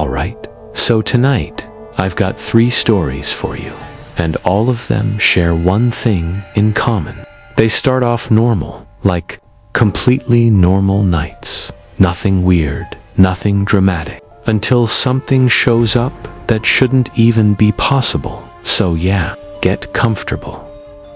Alright, so tonight, I've got 3 stories for you, and all of them share one thing in common. They start off normal, like completely normal nights. Nothing weird, nothing dramatic, until something shows up that shouldn't even be possible. So yeah, get comfortable.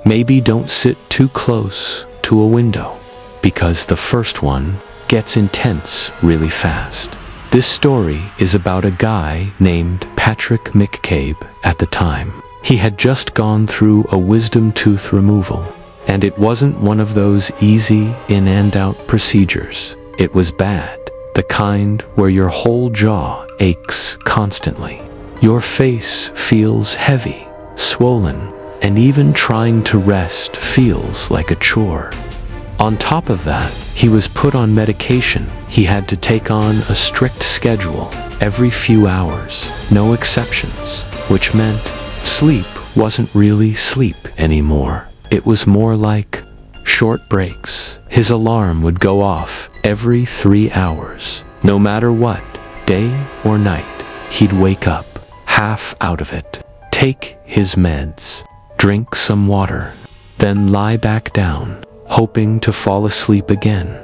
Maybe don't sit too close to a window, because the first one gets intense really fast. This story is about a guy named Patrick McCabe. At the time, he had just gone through a wisdom tooth removal, and it wasn't one of those easy in and out procedures. It was bad, the kind where your whole jaw aches constantly. Your face feels heavy, swollen, and even trying to rest feels like a chore. On top of that, he was put on medication. He had to take on a strict schedule every few hours, no exceptions, which meant sleep wasn't really sleep anymore. It was more like short breaks. His alarm would go off every 3 hours. No matter what, day or night, he'd wake up, half out of it, take his meds, drink some water, then lie back down, hoping to fall asleep again.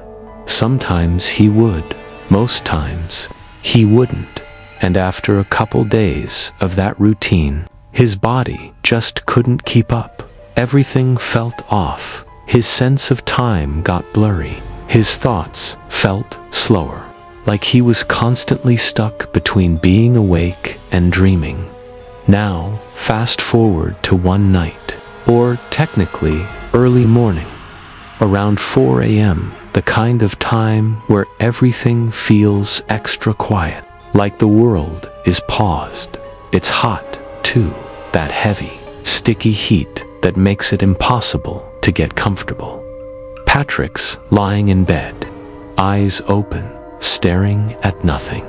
Sometimes he would, most times he wouldn't, and after a couple days of that routine, his body just couldn't keep up. Everything felt off. His sense of time got blurry. His thoughts felt slower, like he was constantly stuck between being awake and dreaming. Now, fast forward to one night, or technically early morning, around 4 a.m., the kind of time where everything feels extra quiet, like the world is paused. It's hot, too, that heavy, sticky heat that makes it impossible to get comfortable. Patrick's lying in bed, eyes open, staring at nothing.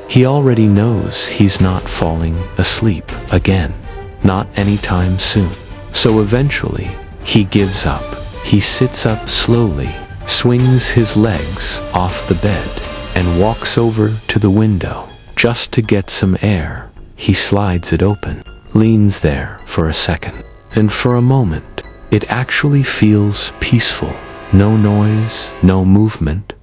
He already knows he's not falling asleep again, not anytime soon. So eventually, he gives up. He sits up slowly, swings his legs off the bed, and walks over to the window just to get some air. He slides it open, leans there for a second, and for a moment, it actually feels peaceful. No noise, no movement,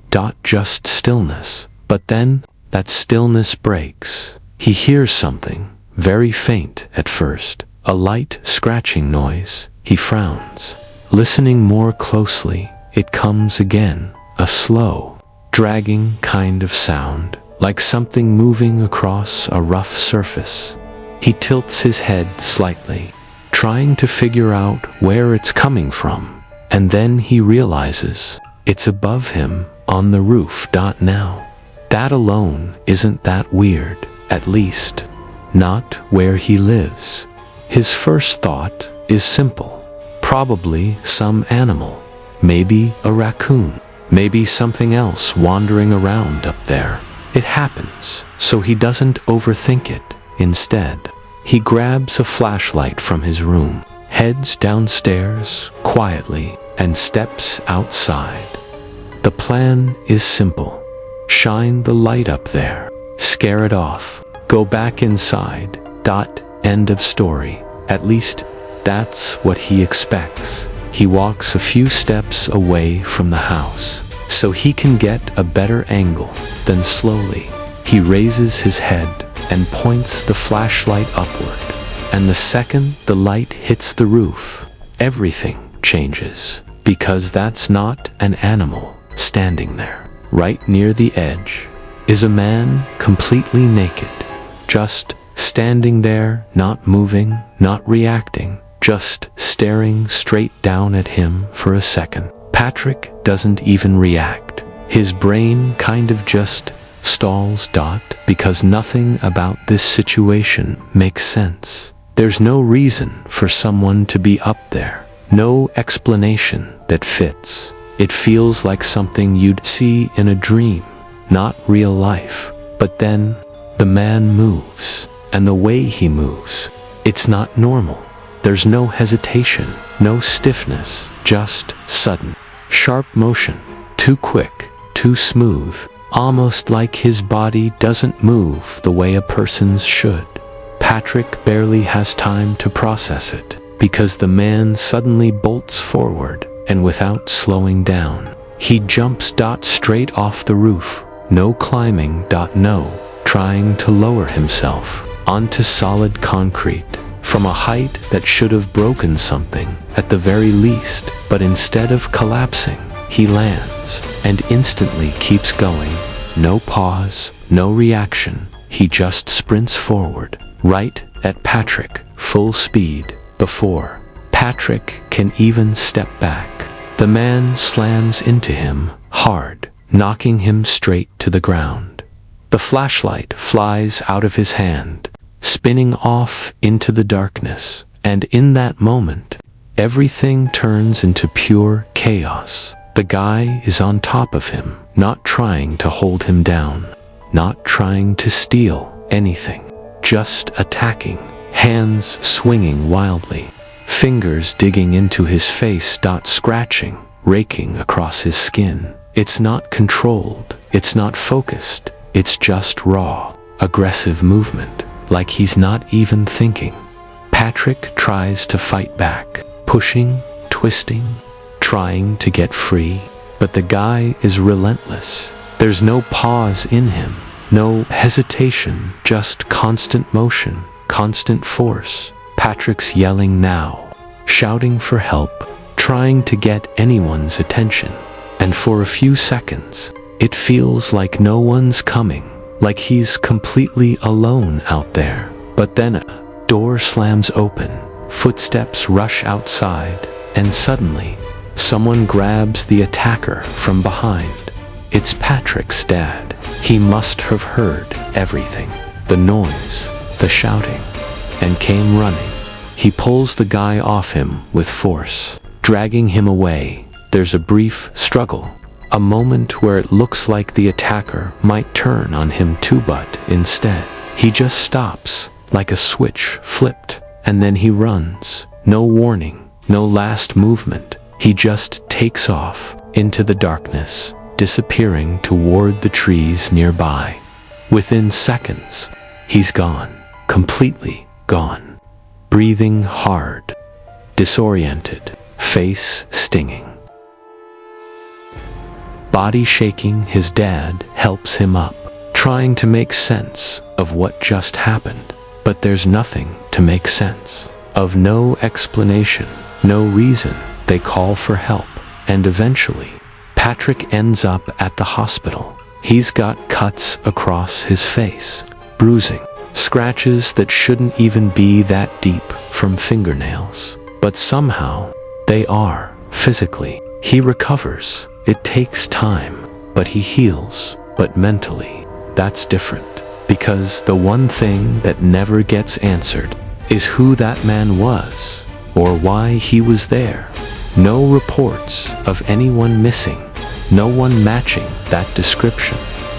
just stillness. But then, that stillness breaks. He hears something, very faint at first, a light scratching noise. He frowns. Listening more closely, it comes again, a slow, dragging kind of sound, like something moving across a rough surface. He tilts his head slightly, trying to figure out where it's coming from, and then he realizes it's above him on the roof. Now, that alone isn't that weird, at least, not where he lives. His first thought is simple. Probably some animal, maybe a raccoon, maybe something else wandering around up there. It happens, so he doesn't overthink it. Instead, he grabs a flashlight from his room, heads downstairs quietly, and steps outside. The plan is simple. Shine the light up there, scare it off, go back inside. End of story. At least, that's what he expects. He walks a few steps away from the house, so he can get a better angle. Then slowly, he raises his head and points the flashlight upward. And the second the light hits the roof, everything changes, because that's not an animal standing there. Right near the edge is a man completely naked, just standing there, not moving, not reacting, just staring straight down at him for a second. Patrick doesn't even react. His brain kind of just stalls. Because nothing about this situation makes sense. There's no reason for someone to be up there. No explanation that fits. It feels like something you'd see in a dream, not real life. But then, the man moves, and the way he moves, it's not normal. There's no hesitation, no stiffness, just sudden, sharp motion, too quick, too smooth, almost like his body doesn't move the way a person's should. Patrick barely has time to process it, because the man suddenly bolts forward, and without slowing down, he jumps straight off the roof. No climbing, no trying to lower himself onto solid concrete from a height that should have broken something at the very least, but instead of collapsing, he lands and instantly keeps going. No pause, no reaction. He just sprints forward, right at Patrick, full speed. Before Patrick can even step back, the man slams into him hard, knocking him straight to the ground. The flashlight flies out of his hand, spinning off into the darkness, and in that moment, everything turns into pure chaos. The guy is on top of him, not trying to hold him down, not trying to steal anything, just attacking, hands swinging wildly, fingers digging into his face, scratching, raking across his skin. It's not controlled, it's not focused, it's just raw, aggressive movement, like he's not even thinking. Patrick tries to fight back, pushing, twisting, trying to get free, but the guy is relentless. There's no pause in him, no hesitation, just constant motion, constant force. Patrick's yelling now, shouting for help, trying to get anyone's attention. And for a few seconds, it feels like no one's coming, like he's completely alone out there. But then a door slams open, footsteps rush outside, and suddenly, someone grabs the attacker from behind. It's Patrick's dad. He must have heard everything, the noise, the shouting, and came running. He pulls the guy off him with force, dragging him away. There's a brief struggle, a moment where it looks like the attacker might turn on him too, but instead, he just stops, like a switch flipped, and then he runs. No warning, no last movement. He just takes off into the darkness, disappearing toward the trees nearby. Within seconds, he's gone, completely gone. Breathing hard, disoriented, face stinging. Body shaking, his dad helps him up, trying to make sense of what just happened. But there's nothing to make sense of, no explanation, no reason. They call for help, and eventually, Patrick ends up at the hospital. He's got cuts across his face, bruising, scratches that shouldn't even be that deep from fingernails. But somehow, they are, physically. He recovers. It takes time, but he heals. But mentally, that's different. Because the one thing that never gets answered is who that man was, or why he was there. No reports of anyone missing, no one matching that description.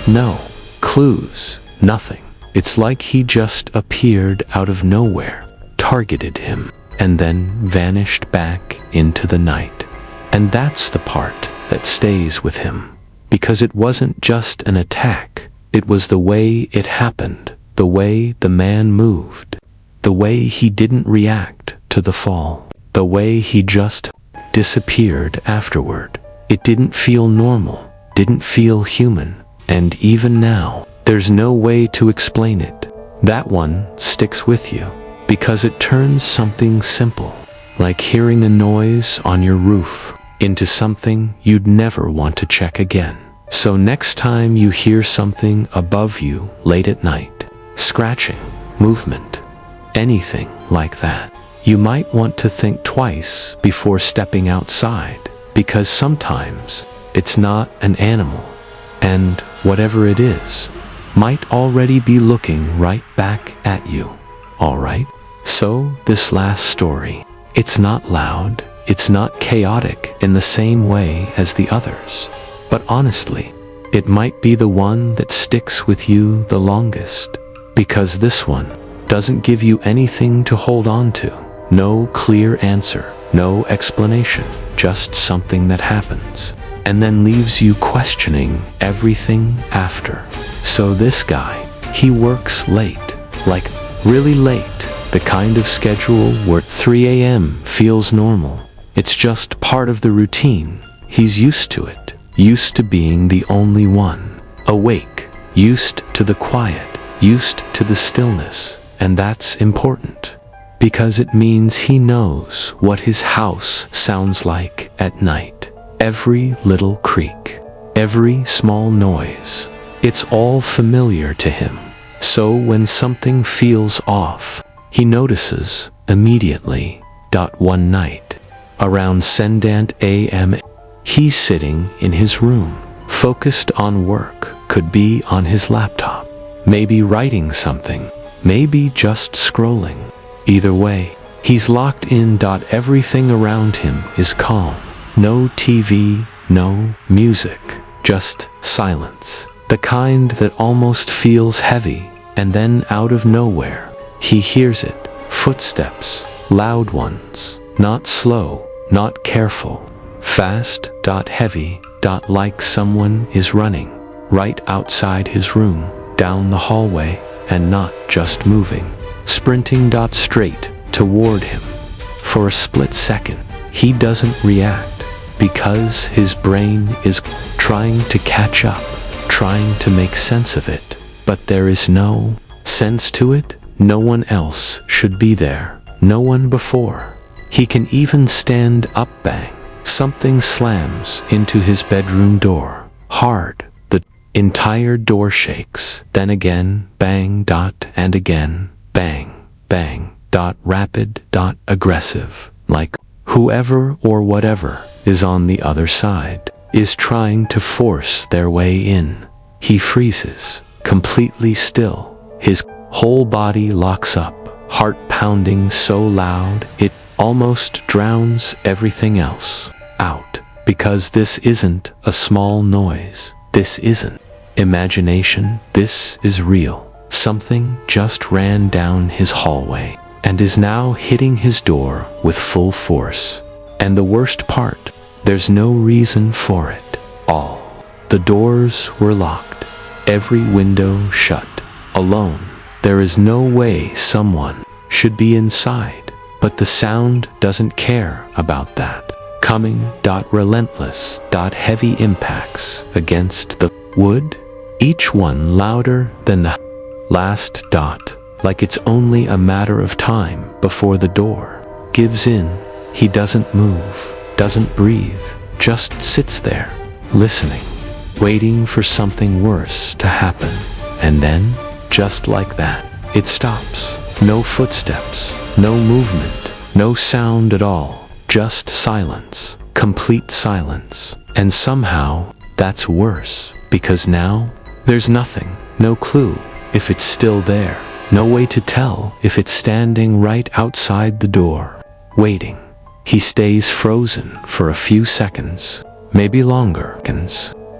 No clues, nothing. It's like he just appeared out of nowhere, targeted him, and then vanished back into the night. And that's the part that stays with him, because it wasn't just an attack, it was the way it happened, the way the man moved, the way he didn't react to the fall, the way he just disappeared afterward. It didn't feel normal, didn't feel human, and even now, there's no way to explain it. That one sticks with you, because it turns something simple, like hearing a noise on your roof, into something you'd never want to check again. So next time you hear something above you late at night, scratching, movement, anything like that, you might want to think twice before stepping outside, because sometimes it's not an animal, and whatever it is might already be looking right back at you. Alright? So this last story, it's not loud, it's not chaotic in the same way as the others, but honestly, it might be the one that sticks with you the longest, because this one doesn't give you anything to hold on to. No clear answer, no explanation, just something that happens. and then leaves you questioning everything after. So this guy, he works late, like really late, the kind of schedule where 3 a.m. feels normal. It's just part of the routine. He's used to it, used to being the only one awake, used to the quiet, used to the stillness. And that's important, because it means he knows what his house sounds like at night. Every little creak, every small noise, it's all familiar to him. So when something feels off, he notices immediately. One night, around Sendant a.m., he's sitting in his room, focused on work, could be on his laptop, maybe writing something, maybe just scrolling. Either way, he's locked in. Everything around him is calm. No TV, no music, just silence. The kind that almost feels heavy, and then out of nowhere, he hears it. Footsteps, loud ones, not slow, not careful, fast, heavy, like someone is running, right outside his room, down the hallway, and not just moving, sprinting straight toward him. For a split second, he doesn't react, because his brain is trying to catch up, trying to make sense of it. But there is no sense to it. No one else should be there, no one before. He can even stand up. Bang. Something slams into his bedroom door, hard. The entire door shakes. Then again, bang, and again, bang, bang, rapid, aggressive, like whoever or whatever is on the other side is trying to force their way in. He freezes, completely still. His whole body locks up, heart pounding so loud it almost drowns everything else out. Because this isn't a small noise. This isn't imagination. This is real. Something just ran down his hallway and is now hitting his door with full force. And the worst part, there's no reason for it. All the doors were locked, every window shut, alone. There is no way someone should be inside, but the sound doesn't care about that. Coming, relentless, heavy impacts against the wood, each one louder than the last, like it's only a matter of time before the door gives in. He doesn't move, doesn't breathe, just sits there, listening, waiting for something worse to happen. And then, just like that, it stops. No footsteps, no movement, no sound at all, just silence, complete silence. And somehow, that's worse, because now, there's nothing, no clue if it's still there, no way to tell if it's standing right outside the door, waiting. He stays frozen for a few seconds, maybe longer,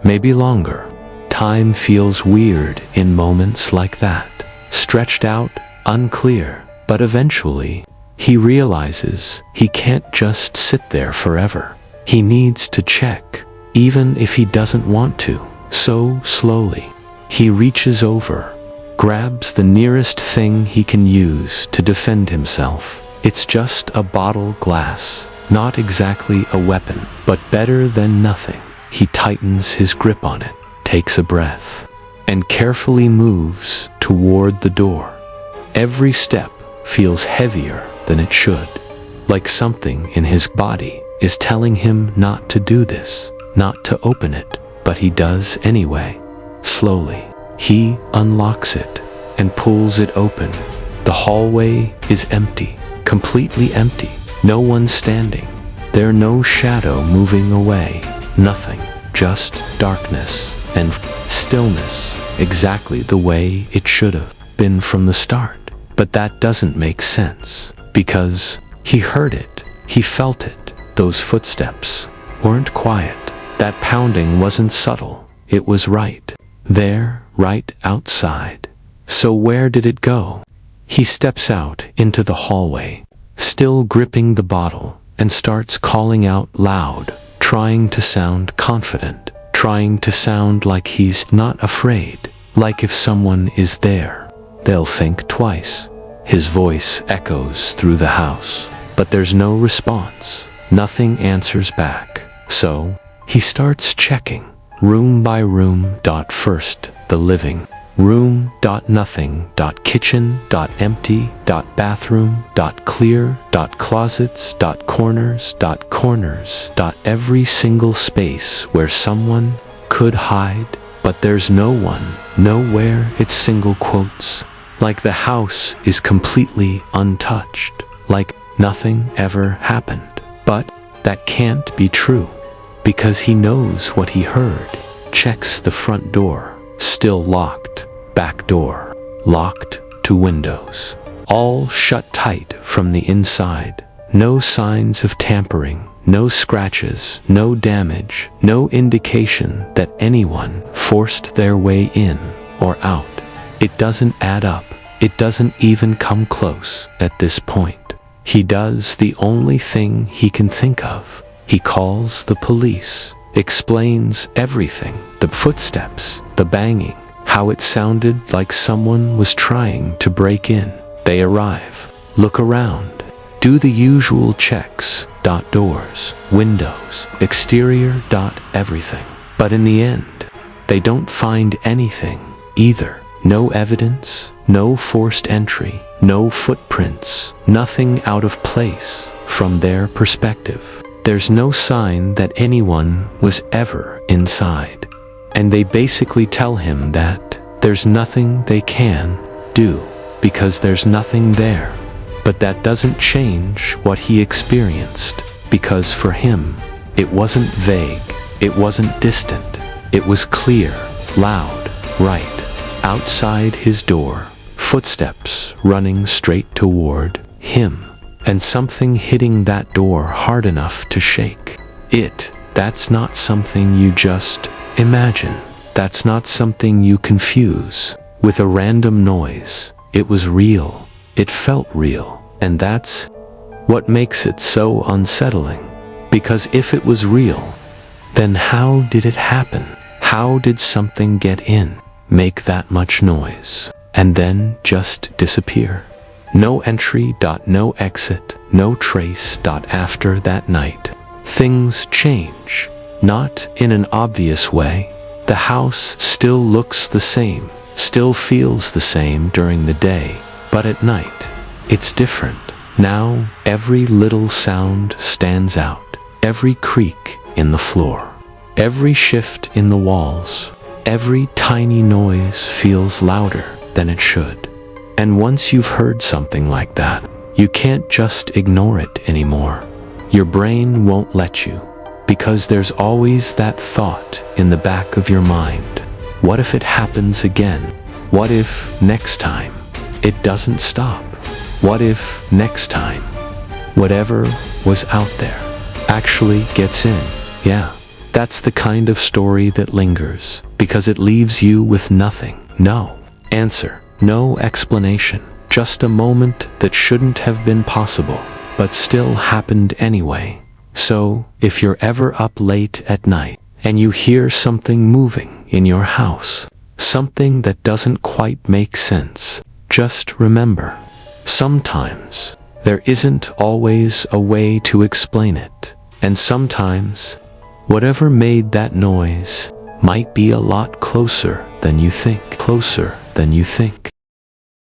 maybe longer. Time feels weird in moments like that, stretched out, unclear, but eventually, he realizes he can't just sit there forever. He needs to check, even if he doesn't want to. So slowly, he reaches over, grabs the nearest thing he can use to defend himself. It's just a bottle glass, not exactly a weapon, but better than nothing. He tightens his grip on it, takes a breath, and carefully moves toward the door. Every step feels heavier than it should, like something in his body is telling him not to do this, not to open it, but he does anyway. Slowly, he unlocks it and pulls it open. The hallway is empty, completely empty. No one standing. There no shadow moving away. Nothing, just darkness and stillness, exactly the way it should have been from the start. But that doesn't make sense, because he heard it, he felt it. Those footsteps weren't quiet. That pounding wasn't subtle. It was right there, right outside. So where did it go? He steps out into the hallway, still gripping the bottle, and starts calling out loud, trying to sound confident, trying to sound like he's not afraid, like if someone is there, they'll think twice. His voice echoes through the house, but there's no response. Nothing answers back. So he starts checking room by room. First, the living room. Nothing. Kitchen. Empty. Bathroom. Clear. Closets. Corners. Corners. Every single space where someone could hide, but there's no one, nowhere. It's single quotes. Like the house is completely untouched, like nothing ever happened. But that can't be true, because he knows what he heard. Checks the front door, still locked. Back door, locked to windows, all shut tight from the inside. No signs of tampering, no scratches, no damage, no indication that anyone forced their way in or out. It doesn't add up. It doesn't even come close at this point. He does the only thing he can think of. He calls the police, explains everything, the footsteps, the banging, how it sounded like someone was trying to break in. They arrive, look around, do the usual checks, doors, windows, exterior, everything. But in the end, they don't find anything either. No evidence, no forced entry, no footprints, nothing out of place from their perspective. There's no sign that anyone was ever inside. And they basically tell him that there's nothing they can do because there's nothing there. But that doesn't change what he experienced, because for him, it wasn't vague, it wasn't distant, it was clear, loud, right. Outside his door, footsteps running straight toward him, and something hitting that door hard enough to shake it. That's not something you just imagine. That's not something you confuse with a random noise. It was real. It felt real. And that's what makes it so unsettling. Because if it was real, then how did it happen? How did something get in, make that much noise, and then just disappear? No entry. No exit. No trace. After that night, things change. Not in an obvious way. The house still looks the same, still feels the same during the day, but at night, it's different. Now, every little sound stands out. Every creak in the floor, every shift in the walls, every tiny noise feels louder than it should. And once you've heard something like that, you can't just ignore it anymore. Your brain won't let you, because there's always that thought in the back of your mind. What if it happens again? What if next time it doesn't stop? What if next time whatever was out there actually gets in? Yeah, that's the kind of story that lingers, because it leaves you with nothing. No answer, no explanation, just a moment that shouldn't have been possible, but still happened anyway. So, if you're ever up late at night and you hear something moving in your house, something that doesn't quite make sense, just remember, sometimes there isn't always a way to explain it. And sometimes, whatever made that noise might be a lot closer than you think.